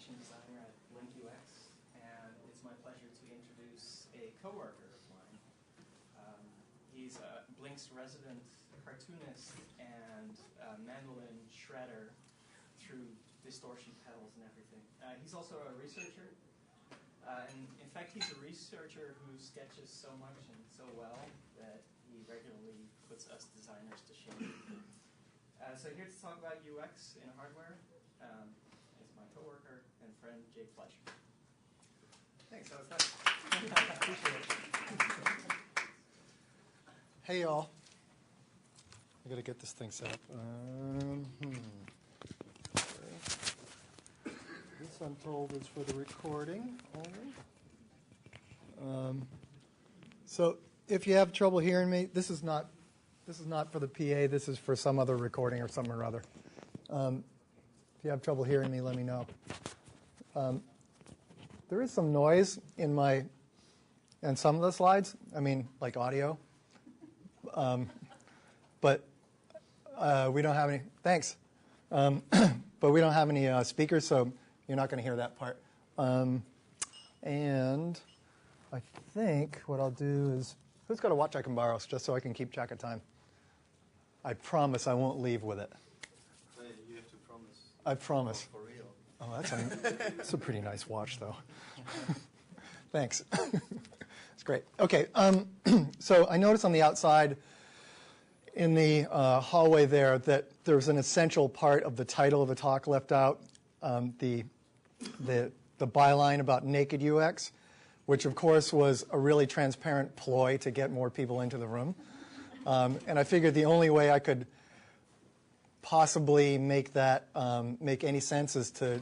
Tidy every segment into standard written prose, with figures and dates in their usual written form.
interaction designer at ConveyUX, and it's my pleasure to introduce a coworker of mine. He's a Blink's resident cartoonist and mandolin shredder through distortion pedals and everything. He's also a researcher, and in fact he's a researcher who sketches so much and so well that he regularly puts us designers to shame. So here to talk about UX in hardware is my coworker and friend, Jake Fleisher. Thanks, that was nice. Appreciate it. Hey, y'all. I got to get this thing set up. This, I'm told, is for the recording only. So if you have trouble hearing me, this is not for the PA. This is for some other recording or something or other. If you have trouble hearing me, let me know. There is some noise in some of the slides. I mean, like audio. But we don't have any. Thanks. But we don't have any speakers, so you're not going to hear that part. And I think what I'll do is, who's got a watch I can borrow, just so I can keep track of time? I promise I won't leave with it. Hey, you have to promise. I promise. For real. Oh, that's a pretty nice watch, though. Thanks. It's great. Okay, so I noticed on the outside in the hallway there that there was an essential part of the title of the talk left out, the byline about naked UX, which of course was a really transparent ploy to get more people into the room. And I figured the only way I could possibly make that make any sense is to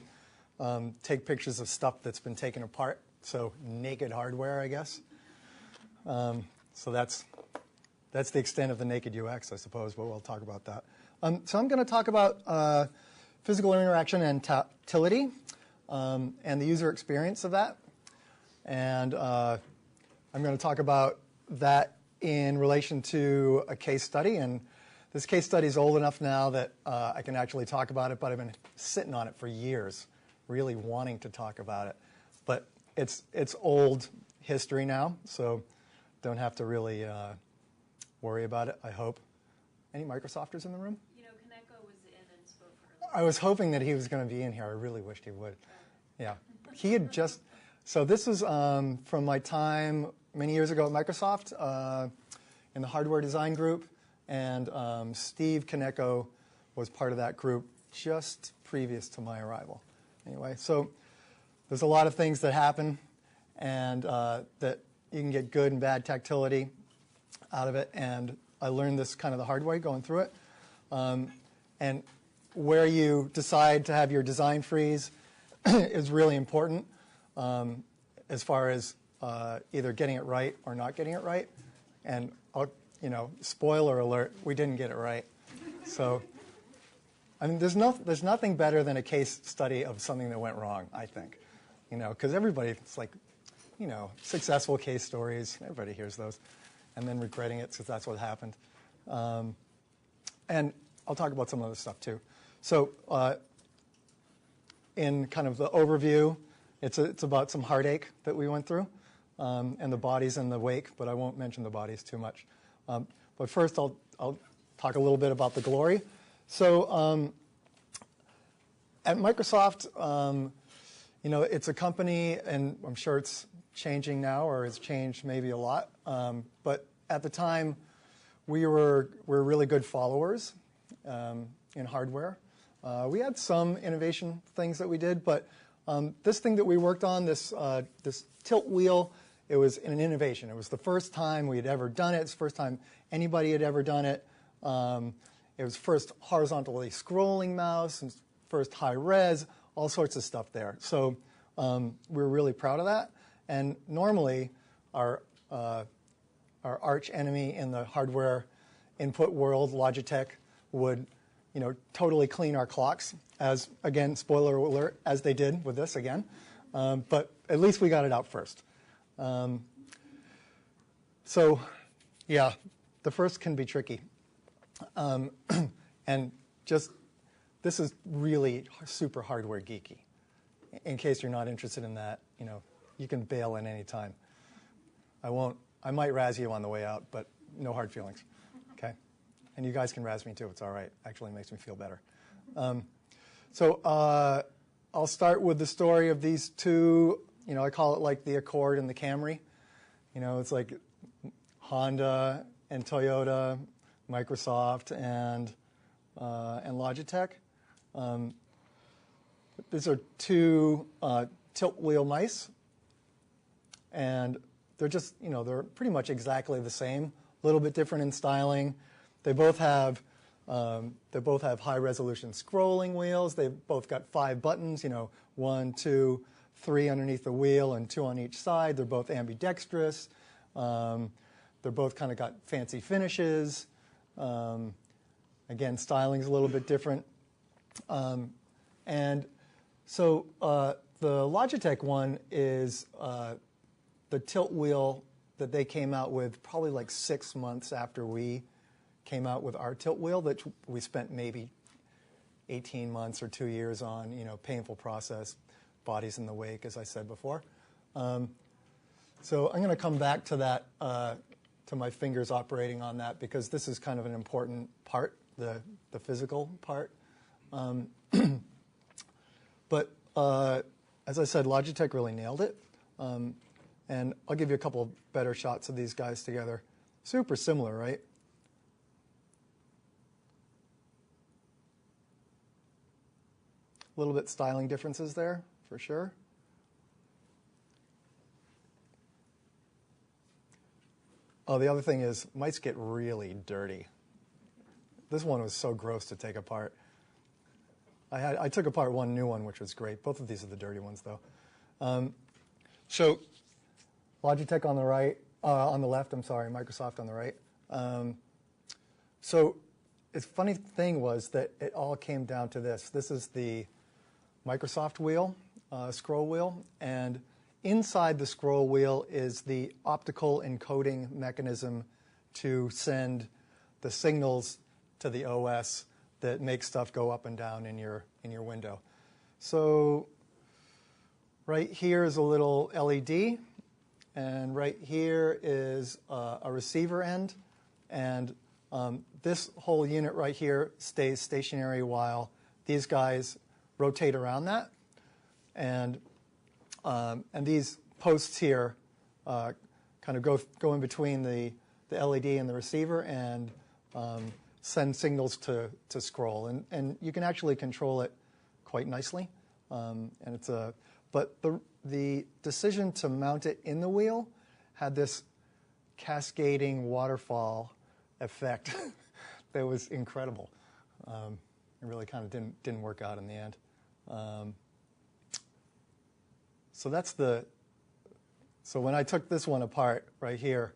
take pictures of stuff that's been taken apart. So naked hardware, I guess. So that's the extent of the naked UX, I suppose, but we'll talk about that. So I'm going to talk about physical interaction and tactility and the user experience of that. And I'm going to talk about that in relation to a case study. And this case study is old enough now that I can actually talk about it, but I've been sitting on it for years, really wanting to talk about it. But it's old history now, so don't have to really worry about it, I hope. Any Microsofters in the room? You know, Kaneko was in and spoke earlier. I was hoping that he was going to be in here. I really wished he would. Yeah. He had just... So this was from my time many years ago at Microsoft in the hardware design group. And Steve Kaneko was part of that group just previous to my arrival. Anyway, so there's a lot of things that happen and that you can get good and bad tactility out of it. And I learned this kind of the hard way going through it. And where you decide to have your design freeze is really important as far as either getting it right or not getting it right. And spoiler alert, we didn't get it right. So, I mean, there's nothing better than a case study of something that went wrong, I think. Because everybody, it's like, successful case stories. Everybody hears those. And then regretting it because that's what happened. And I'll talk about some other stuff, too. So in kind of the overview, it's about some heartache that we went through and the bodies in the wake, but I won't mention the bodies too much. But first, I'll talk a little bit about the glory. So at Microsoft, it's a company, and I'm sure it's changing now, or it's changed maybe a lot. But at the time, we were really good followers in hardware. We had some innovation things that we did, but this thing that we worked on, this tilt wheel, it was an innovation. It was the first time we had ever done it. It's the first time anybody had ever done it. It was first horizontally scrolling mouse and first high res, all sorts of stuff there. So we were really proud of that. And normally, our arch enemy in the hardware input world, Logitech, would totally clean our clocks, as, again, spoiler alert, as they did with this again. But at least we got it out first. So, yeah, the first can be tricky. And just, this is really super hardware geeky. in case you're not interested in that, you can bail at any time. I might razz you on the way out, but no hard feelings, okay? And you guys can razz me too, it's all right. Actually makes me feel better. So I'll start with the story of these two, I call it like the Accord and the Camry. It's like Honda and Toyota, Microsoft and Logitech. These are two tilt wheel mice, and they're just, they're pretty much exactly the same, a little bit different in styling. They both have high resolution scrolling wheels. They've both got 5 buttons, 1, 2, 3 underneath the wheel and 2 on each side. They're both ambidextrous. They're both kind of got fancy finishes. Again, styling's a little bit different. And so the Logitech one is the tilt wheel that they came out with probably like 6 months after we came out with our tilt wheel, that we spent maybe 18 months or 2 years on, painful process, bodies in the wake, as I said before. So I'm going to come back to that, to my fingers operating on that, because this is kind of an important part, the physical part. But as I said, Logitech really nailed it. And I'll give you a couple of better shots of these guys together. Super similar, right? A little bit styling differences there, for sure. Oh, the other thing is, mice get really dirty. This one was so gross to take apart. I took apart one new one, which was great. Both of these are the dirty ones, though. So Logitech on the right, on the left, I'm sorry, Microsoft on the right. So the funny thing was that it all came down to this. This is the Microsoft wheel, scroll wheel, and inside the scroll wheel is the optical encoding mechanism to send the signals to the OS that make stuff go up and down in your window. So right here is a little LED, and right here is a receiver end, and this whole unit right here stays stationary while these guys rotate around that, and these posts here kind of go in between the LED and the receiver and send signals to scroll, and you can actually control it quite nicely. But the decision to mount it in the wheel had this cascading waterfall effect that was incredible. It really kind of didn't work out in the end. So when I took this one apart right here,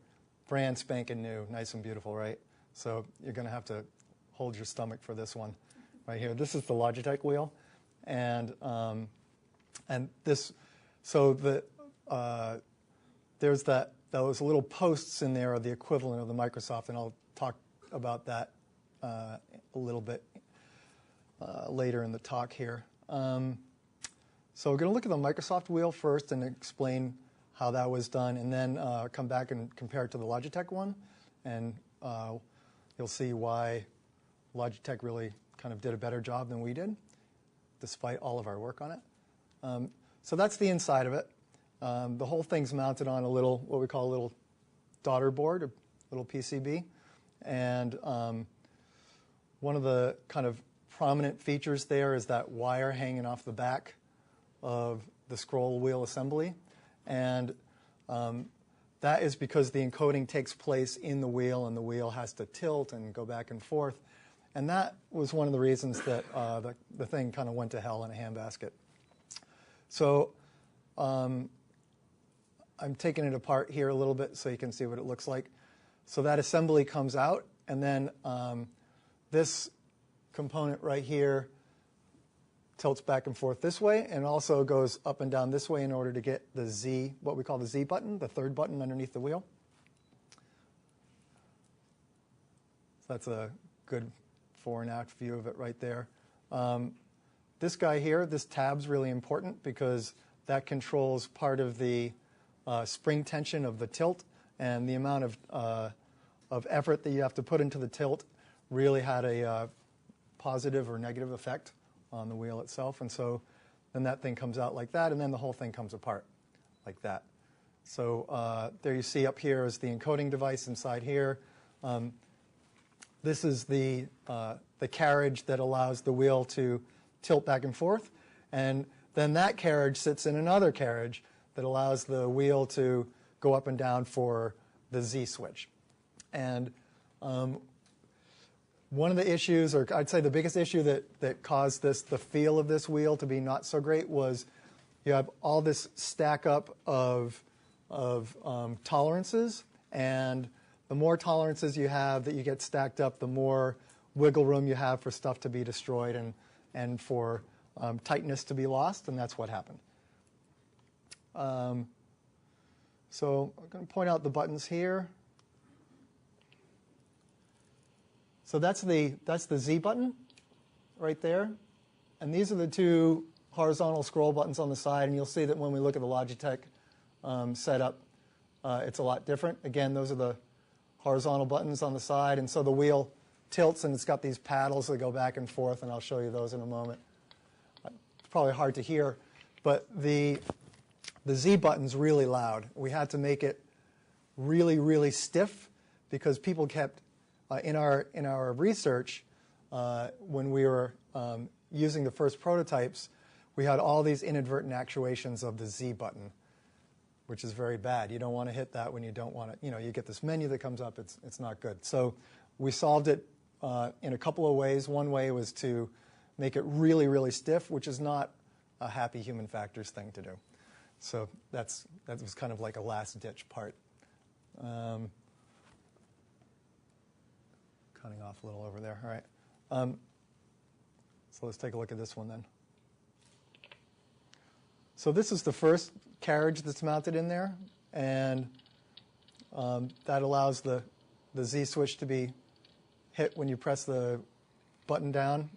brand spanking new, nice and beautiful, right? So you're going to have to hold your stomach for this one right here. This is the Logitech wheel, and this. So there's those little posts in there are the equivalent of the Microsoft, and I'll talk about that a little bit later in the talk here. So we're going to look at the Microsoft wheel first and explain how that was done, and then come back and compare it to the Logitech one, and you'll see why Logitech really kind of did a better job than we did, despite all of our work on it. So that's the inside of it. The whole thing's mounted on what we call a little daughter board, a little PCB, and one of the kind of prominent features there is that wire hanging off the back of the scroll wheel assembly, and that is because the encoding takes place in the wheel, and the wheel has to tilt and go back and forth, and that was one of the reasons that the thing kind of went to hell in a handbasket. So I'm taking it apart here a little bit so you can see what it looks like. So that assembly comes out, and then this component right here tilts back and forth this way, and also goes up and down this way in order to get the Z, what we call the Z button, the third button underneath the wheel. So that's a good fore and aft view of it right there. this guy here, this tab's really important because that controls part of the spring tension of the tilt, and the amount of effort that you have to put into the tilt really had a positive or negative effect on the wheel itself. And so then that thing comes out like that, and then the whole thing comes apart like that. So there you see up here is the encoding device inside here. This is the carriage that allows the wheel to tilt back and forth. And then that carriage sits in another carriage that allows the wheel to go up and down for the Z switch. And one of the issues, or I'd say the biggest issue that caused the feel of this wheel to be not so great was you have all this stack up of tolerances, and the more tolerances you have that you get stacked up, the more wiggle room you have for stuff to be destroyed and for tightness to be lost, and that's what happened. So I'm going to point out the buttons here. So that's the Z button right there, and these are the two horizontal scroll buttons on the side, and you'll see that when we look at the Logitech setup, it's a lot different. Again, those are the horizontal buttons on the side, and so the wheel tilts, and it's got these paddles that go back and forth, and I'll show you those in a moment. It's probably hard to hear, but the Z button's really loud. We had to make it really, really stiff because people kept, in our research, when we were using the first prototypes, we had all these inadvertent actuations of the Z button, which is very bad. You don't want to hit that when you don't want to, you get this menu that comes up, it's not good. So we solved it in a couple of ways. One way was to make it really, really stiff, which is not a happy human factors thing to do. So that was kind of like a last-ditch part. Cutting off a little over there. All right. So let's take a look at this one then. So this is the first carriage that's mounted in there, and that allows the Z switch to be hit when you press the button down.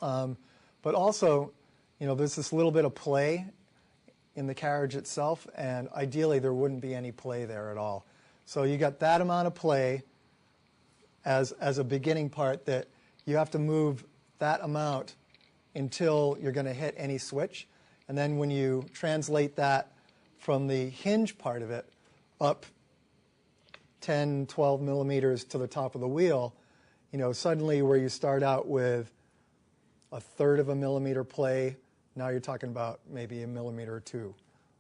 But also, there's this little bit of play in the carriage itself, and ideally there wouldn't be any play there at all. So you got that amount of play as a beginning part that you have to move that amount until you're going to hit any switch. And then when you translate that from the hinge part of it up 10, 12 millimeters to the top of the wheel, suddenly where you start out with 1/3 of a millimeter play, now you're talking about maybe 1 millimeter or 2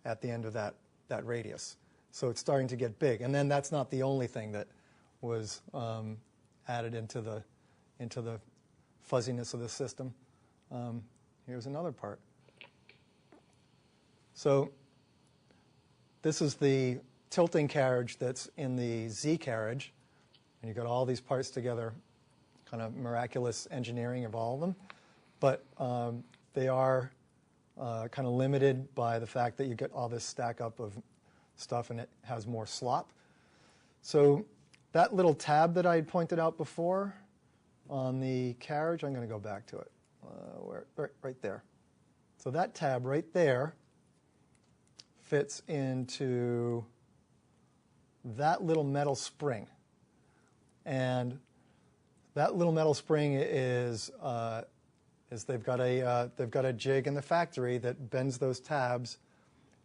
at the end of that radius. So it's starting to get big. And then that's not the only thing that was added into the fuzziness of the system. Here's another part. So this is the tilting carriage that's in the Z carriage, and you've got all these parts together, kind of miraculous engineering of all of them. But they are kind of limited by the fact that you get all this stack up of stuff and it has more slop. So that little tab that I had pointed out before on the carriage, I'm going to go back to it, right there. So that tab right there fits into that little metal spring. And that little metal spring is they've got a jig in the factory that bends those tabs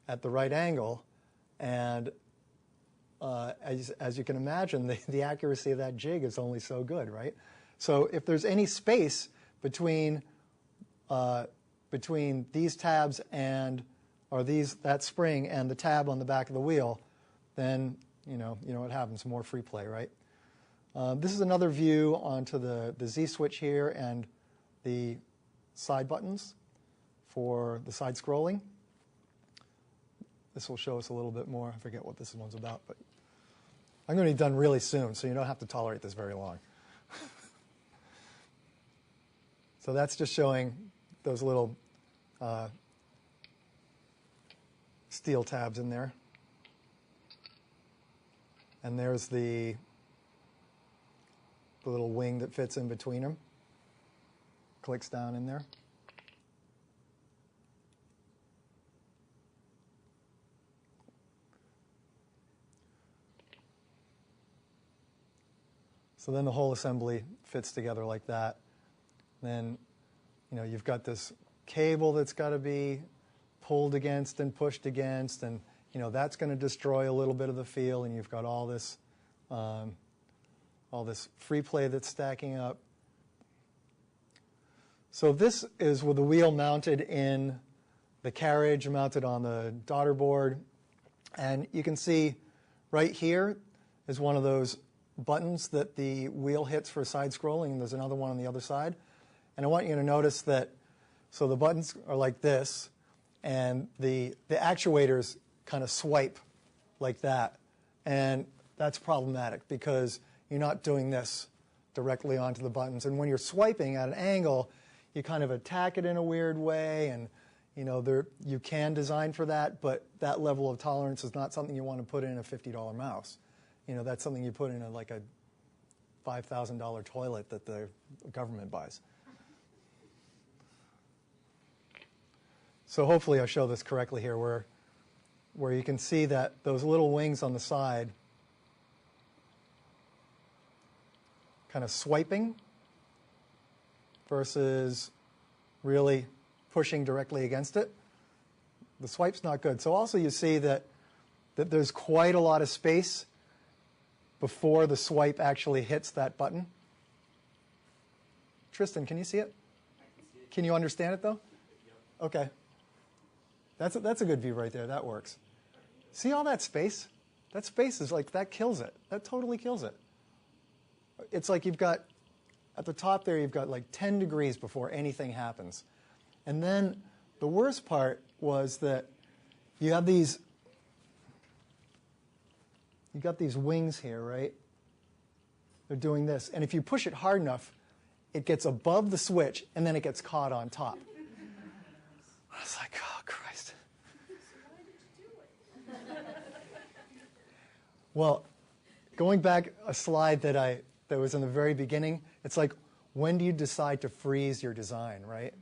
at the right angle, and as you can imagine, the accuracy of that jig is only so good, right? So if there's any space between these tabs or that spring and the tab on the back of the wheel, then you know what happens, more free play, right? This is another view onto the Z switch here and the side buttons for the side scrolling. This will show us a little bit more. I forget what this one's about, but I'm going to be done really soon, so you don't have to tolerate this very long. So that's just showing those little steel tabs in there. And there's the little wing that fits in between them. Clicks down in there. So then the whole assembly fits together like that. Then, you've got this cable that's got to be pulled against and pushed against, and that's going to destroy a little bit of the feel, and you've got all this free play that's stacking up. So this is with the wheel mounted in the carriage, mounted on the daughter board, and you can see right here is one of those buttons that the wheel hits for side scrolling, and there's another one on the other side. And I want you to notice that, so the buttons are like this, and the actuators kind of swipe like that. And that's problematic because you're not doing this directly onto the buttons. And when you're swiping at an angle, you kind of attack it in a weird way, and you can design for that, but that level of tolerance is not something you want to put in a $50 mouse. That's something you put in a $5,000 toilet that the government buys. So hopefully I show this correctly here, where you can see that those little wings on the side kind of swiping versus really pushing directly against it. The swipe's not good. So also you see that there's quite a lot of space before the swipe actually hits that button. Tristan, can you see it? I can see it. Can you understand it though? Yep. Okay. That's a good view right there. That works. See all that space? That space is that kills it. That totally kills it. It's like you've got, at the top there, you've got 10 degrees before anything happens. And then the worst part was that you got these wings here, right? They're doing this. And if you push it hard enough, it gets above the switch, and then it gets caught on top. I was like, oh, Christ. So why did you do it? Well, going back a slide that was in the very beginning, it's like, when do you decide to freeze your design, right?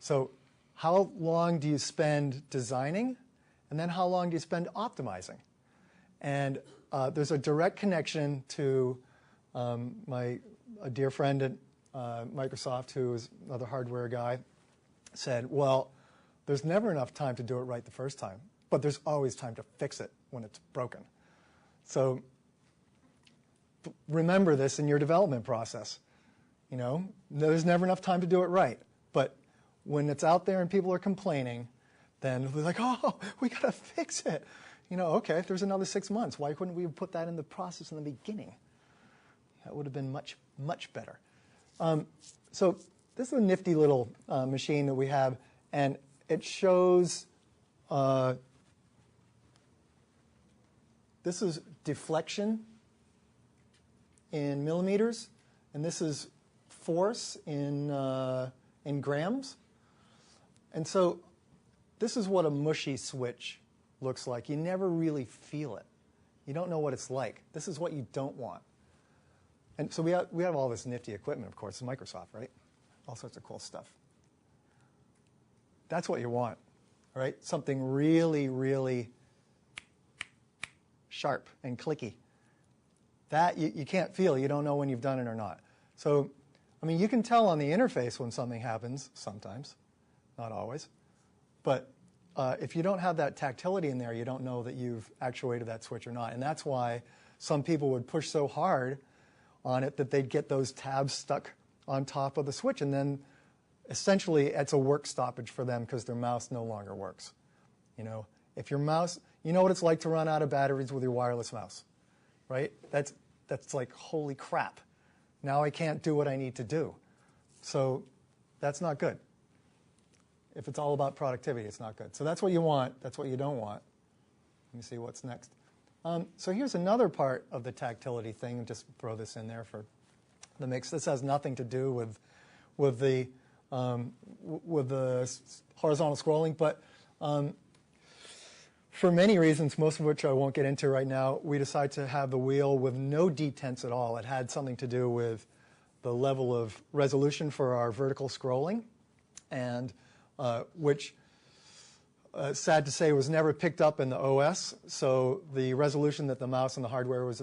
So how long do you spend designing, and then how long do you spend optimizing? And there's a direct connection to a dear friend at Microsoft, who is another hardware guy, said, well, there's never enough time to do it right the first time, but there's always time to fix it when it's broken. So remember this in your development process. There's never enough time to do it right. But when it's out there and people are complaining, then we're like, oh, we got to fix it. Okay, if there's another 6 months, why couldn't we put that in the process in the beginning? That would have been much, much better. So this is a nifty little machine that we have, and it shows, this is deflection in millimeters, and this is force in grams. And so this is what a mushy switch looks like. You never really feel it. You don't know what it's like. This is what you don't want. And so we have all this nifty equipment, of course, in Microsoft, right? All sorts of cool stuff. That's what you want, right? Something really, really sharp and clicky. That you can't feel. You don't know when you've done it or not. So, you can tell on the interface when something happens sometimes, not always. But if you don't have that tactility in there, you don't know that you've actuated that switch or not. And that's why some people would push so hard on it that they'd get those tabs stuck on top of the switch. And then essentially it's a work stoppage for them because their mouse no longer works. If your mouse, you know what it's like to run out of batteries with your wireless mouse, right? That's like, holy crap. Now I can't do what I need to do. So that's not good. If it's all about productivity, it's not good. So that's what you want. That's what you don't want. Let me see what's next. So here's another part of the tactility thing. Just throw this in there for the mix. This has nothing to do with the horizontal scrolling, but for many reasons, most of which I won't get into right now, we decided to have the wheel with no detents at all. It had something to do with the level of resolution for our vertical scrolling, and which, sad to say, was never picked up in the OS. So the resolution that the mouse and the hardware was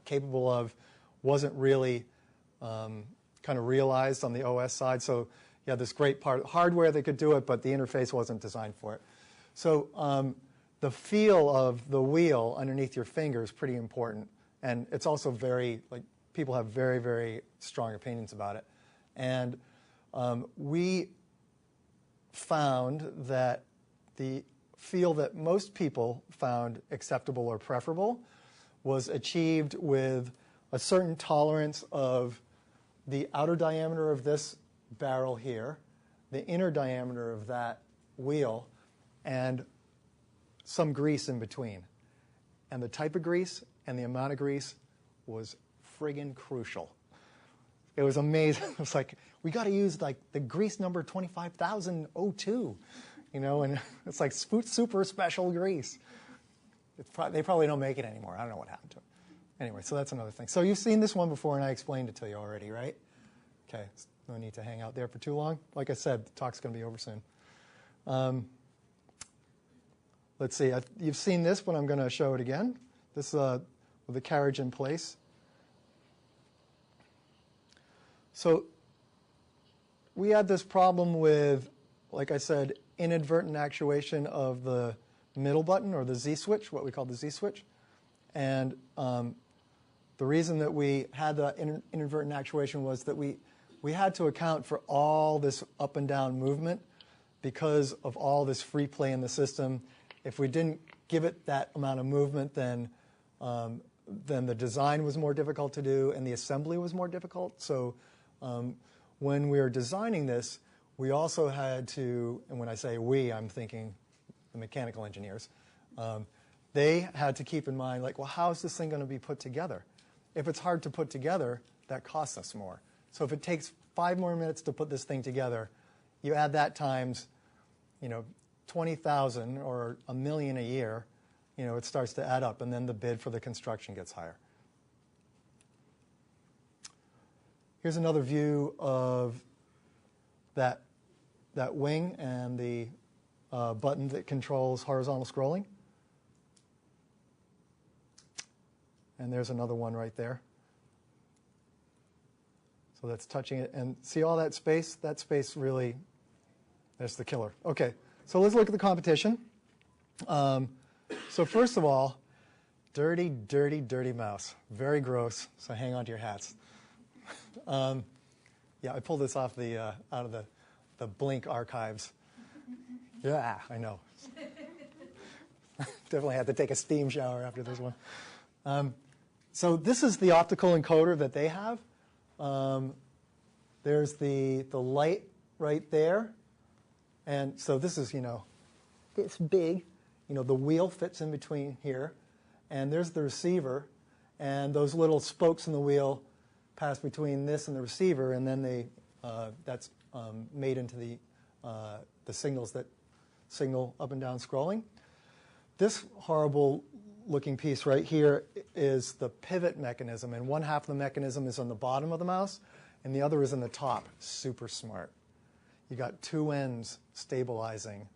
capable of wasn't really kind of realized on the OS side. So you had this great part hardware that could do it, but the interface wasn't designed for it. So the feel of the wheel underneath your finger is pretty important. And it's also very, like, people have very, very strong opinions about it. And we found that the feel that most people found acceptable or preferable was achieved with a certain tolerance of the outer diameter of this barrel here, the inner diameter of that wheel, and some grease in between. And the type of grease and the amount of grease was friggin' crucial. It was amazing. It was like, we got to use like the grease number 25002, you know, and it's like super special grease. They probably don't make it anymore. I don't know what happened to it. Anyway, so that's another thing. So you've seen this one before, and I explained it to you already, right? Okay, no need to hang out there for too long. Like I said, the talk's going to be over soon. Let's see. You've seen this, but I'm going to show it again. This with the carriage in place. So we had this problem with, like I said, inadvertent actuation of the middle button, or the Z switch, what we call the Z switch. And the reason that we had the inadvertent actuation was that we had to account for all this up and down movement because of all this free play in the system. If we didn't give it that amount of movement, then the design was more difficult to do and the assembly was more difficult. So when we were designing this, we also had to, and when I say we, I'm thinking the mechanical engineers, they had to keep in mind, like, well, how is this thing going to be put together? If it's hard to put together, that costs us more. So if it takes 5 more minutes to put this thing together, you add that times, 20,000 or $1 million a year, it starts to add up, and then the bid for the construction gets higher. Here's another view of that wing and the button that controls horizontal scrolling. And there's another one right there. So that's touching it. And see all that space? That space really, that's the killer. Okay, so let's look at the competition. So first of all, dirty, dirty, dirty mouse. Very gross, so hang on to your hats. Yeah, I pulled this off out of the Blink archives. Yeah, I know. Definitely had to take a steam shower after this one. So this is the optical encoder that they have. There's the light right there. And so this is, it's big. The wheel fits in between here. And there's the receiver. And those little spokes in the wheel pass between this and the receiver. And then that's made into the signals that signal up and down scrolling. This horrible looking piece right here is the pivot mechanism, and one half of the mechanism is on the bottom of the mouse and the other is in the top. Super smart. You got 2 ends stabilizing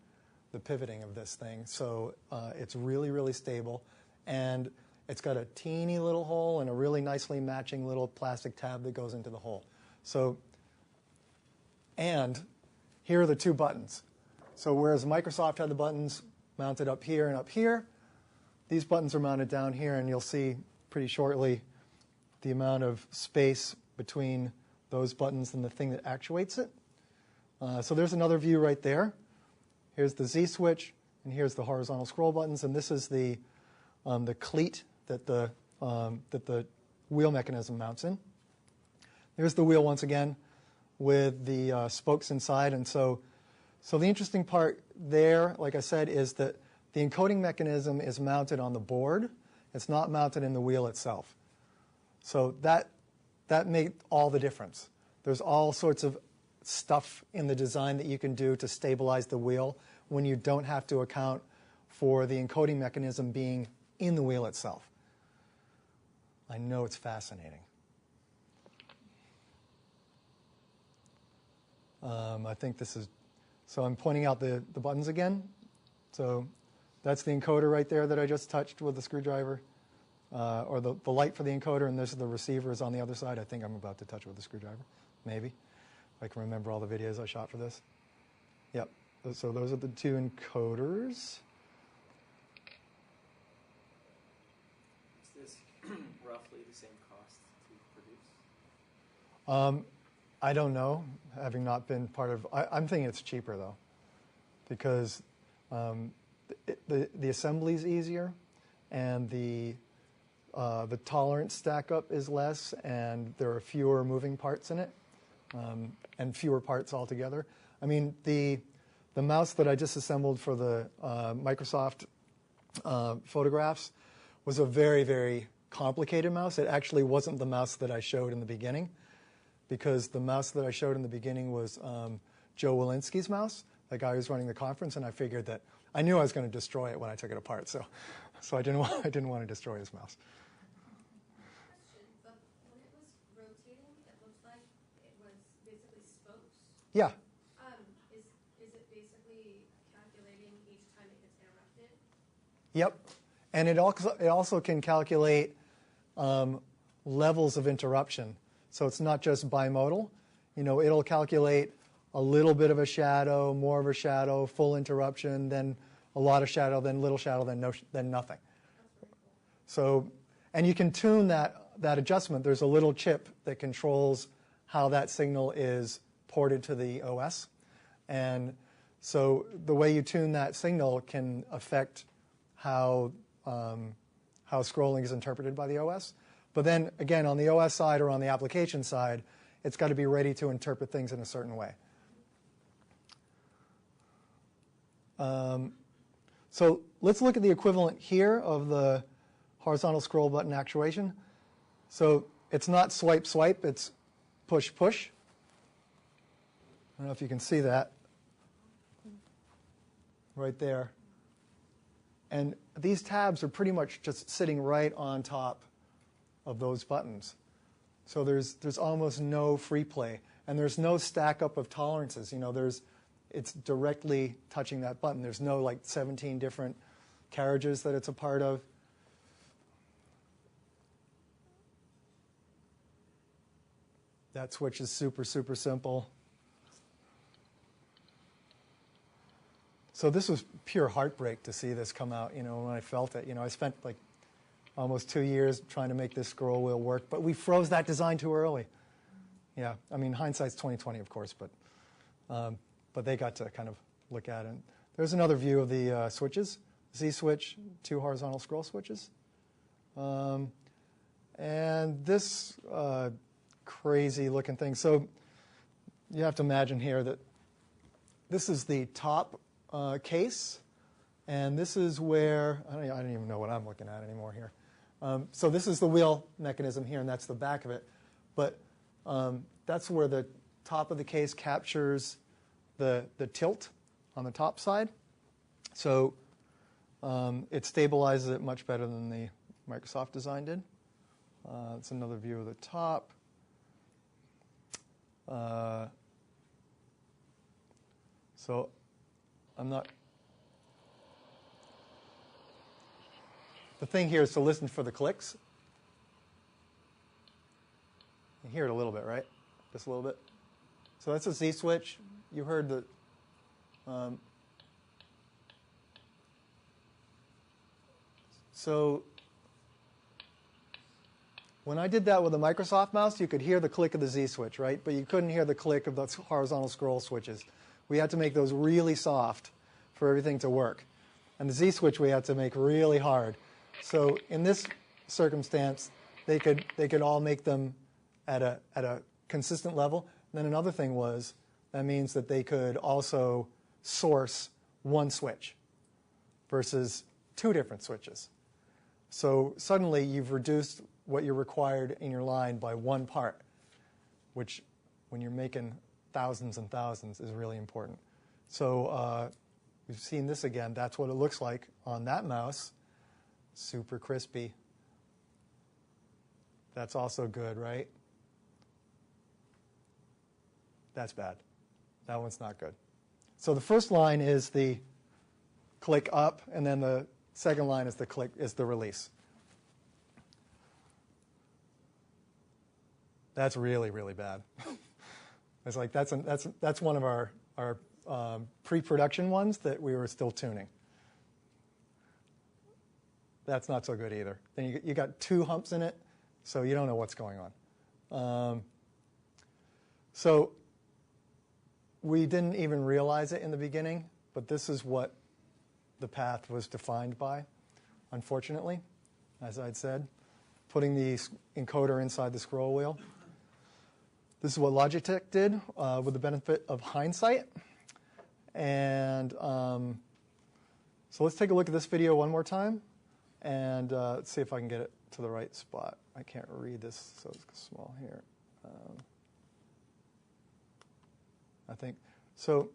the pivoting of this thing, so it's really, really stable, and it's got a teeny little hole and a really nicely matching little plastic tab that goes into the hole. So, and here are the 2 buttons. So whereas Microsoft had the buttons mounted up here and up here, these buttons are mounted down here, and you'll see pretty shortly the amount of space between those buttons and the thing that actuates it. So there's another view right there. Here's the Z switch, and here's the horizontal scroll buttons, and this is the cleat that the wheel mechanism mounts in. There's the wheel once again with the spokes inside, and so the interesting part there, like I said, is that the encoding mechanism is mounted on the board. It's not mounted in the wheel itself. So that made all the difference. There's all sorts of stuff in the design that you can do to stabilize the wheel when you don't have to account for the encoding mechanism being in the wheel itself. I know it's fascinating. I think this is, so I'm pointing out the buttons again. So that's the encoder right there that I just touched with the screwdriver. or the light for the encoder, and this is the receiver is on the other side. I think I'm about to touch it with a screwdriver, maybe. I can remember all the videos I shot for this. Yep, so those are the two encoders. Is this roughly the same cost to produce? I don't know, having not been part of, I'm thinking it's cheaper though, because the assembly's easier, and the tolerance stack up is less, and there are fewer moving parts in it, and fewer parts altogether. I mean, the mouse that I just assembled for the Microsoft photographs was a very, very complicated mouse. It actually wasn't the mouse that I showed in the beginning, because the mouse that I showed in the beginning was Joe Walensky's mouse, the guy who was running the conference, and I figured that I knew I was going to destroy it when I took it apart, so I didn't want to destroy his mouse. Question, but when it was rotating, it looked like it was basically spokes. Yeah. Is it basically calculating each time it gets interrupted? Yep. And it also can calculate levels of interruption. So it's not just bimodal. You know, it'll calculate a little bit of a shadow, more of a shadow, full interruption, then a lot of shadow, then little shadow, then nothing. That's very cool. So, and you can tune that adjustment. There's a little chip that controls how that signal is ported to the OS. And so the way you tune that signal can affect how scrolling is interpreted by the OS. But then, again, on the OS side or on the application side, it's got to be ready to interpret things in a certain way. So let's look at the equivalent here of the horizontal scroll button actuation. So it's not swipe, swipe, it's push, push. I don't know if you can see that right there. And these tabs are pretty much just sitting right on top of those buttons. So there's almost no free play, and there's no stack up of tolerances. You know, it's directly touching that button. There's no like 17 different carriages that it's a part of. That switch is super, super simple. So this was pure heartbreak to see this come out, you know, when I felt it. You know, I spent like almost 2 years trying to make this scroll wheel work, but we froze that design too early. Yeah, I mean, hindsight's 20/20, of course, but they got to kind of look at it. There's another view of the switches. Z switch, 2 horizontal scroll switches. And this crazy looking thing. So you have to imagine here that this is the top case, and this is where, I don't even know what I'm looking at anymore here. So this is the wheel mechanism here, and that's the back of it. But that's where the top of the case captures the tilt on the top side. So it stabilizes it much better than the Microsoft design did. It's another view of the top. So I'm not... The thing here is to listen for the clicks. You hear it a little bit, right? Just a little bit. So that's a Z switch. You heard the... So when I did that with a Microsoft mouse, you could hear the click of the Z switch, right? But you couldn't hear the click of the horizontal scroll switches. We had to make those really soft for everything to work. And the Z switch we had to make really hard. So in this circumstance, they could all make them at a consistent level. And then another thing was, that means that they could also source one switch versus 2 different switches. So suddenly you've reduced what you required in your line by 1 part, which when you're making thousands and thousands is really important. So we've seen this again. That's what it looks like on that mouse. Super crispy. That's also good, right? That's bad. That one's not good. So the first line is the click up, and then the second line is the click is the release. That's really, really bad. It's like that's one of our pre-production ones that we were still tuning. That's not so good either. Then you got 2 humps in it, so you don't know what's going on. So we didn't even realize it in the beginning, but this is what the path was defined by, unfortunately, as I'd said, putting the encoder inside the scroll wheel. This is what Logitech did with the benefit of hindsight. And so let's take a look at this video one more time, and let's see if I can get it to the right spot. I can't read this, so it's small here. I think. So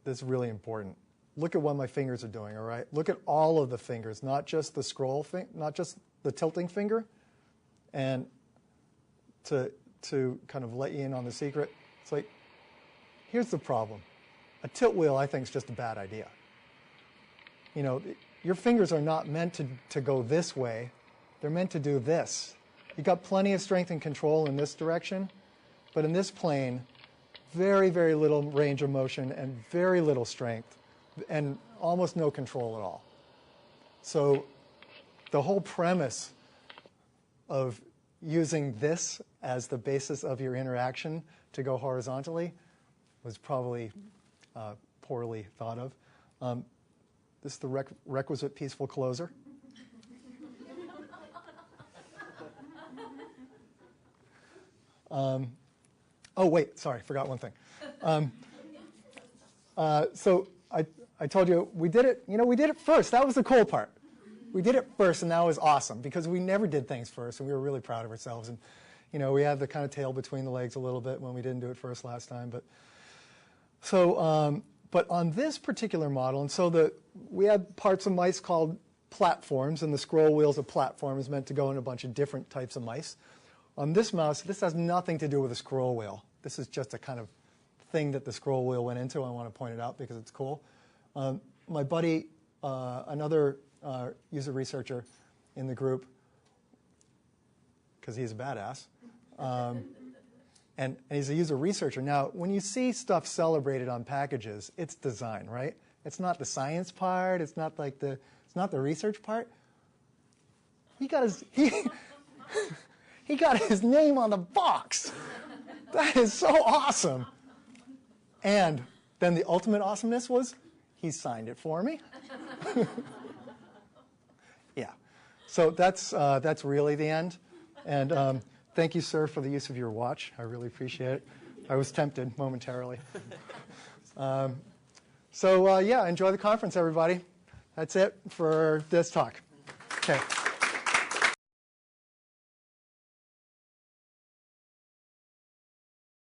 this is really important. Look at what my fingers are doing, all right? Look at all of the fingers, not just the scroll not just the tilting finger. And to kind of let you in on the secret, it's like, here's the problem. A tilt wheel, I think, is just a bad idea. You know, your fingers are not meant to go this way. They're meant to do this. You got plenty of strength and control in this direction, but in this plane, very, very little range of motion and very little strength and almost no control at all. So the whole premise of using this as the basis of your interaction to go horizontally was probably poorly thought of. This is the requisite peaceful closer. Oh, wait, sorry, forgot one thing. So I told you we did it, we did it first. That was the cool part. We did it first, and that was awesome because we never did things first, and we were really proud of ourselves. And, we had the kind of tail between the legs a little bit when we didn't do it first last time. But so, but on this particular model, and so we had parts of mice called platforms, and the scroll wheel's a platform is meant to go in a bunch of different types of mice. On this mouse, this has nothing to do with a scroll wheel. This is just a kind of thing that the scroll wheel went into. I want to point it out because it's cool. My buddy, another user researcher in the group, because he's a badass, and he's a user researcher. Now, when you see stuff celebrated on packages, it's design, right? It's not the science part. It's not like it's not the research part. He got his name on the box. That is so awesome. And then the ultimate awesomeness was he signed it for me. Yeah. So that's really the end. And thank you, sir, for the use of your watch. I really appreciate it. I was tempted momentarily. So yeah, enjoy the conference, everybody. That's it for this talk. Okay.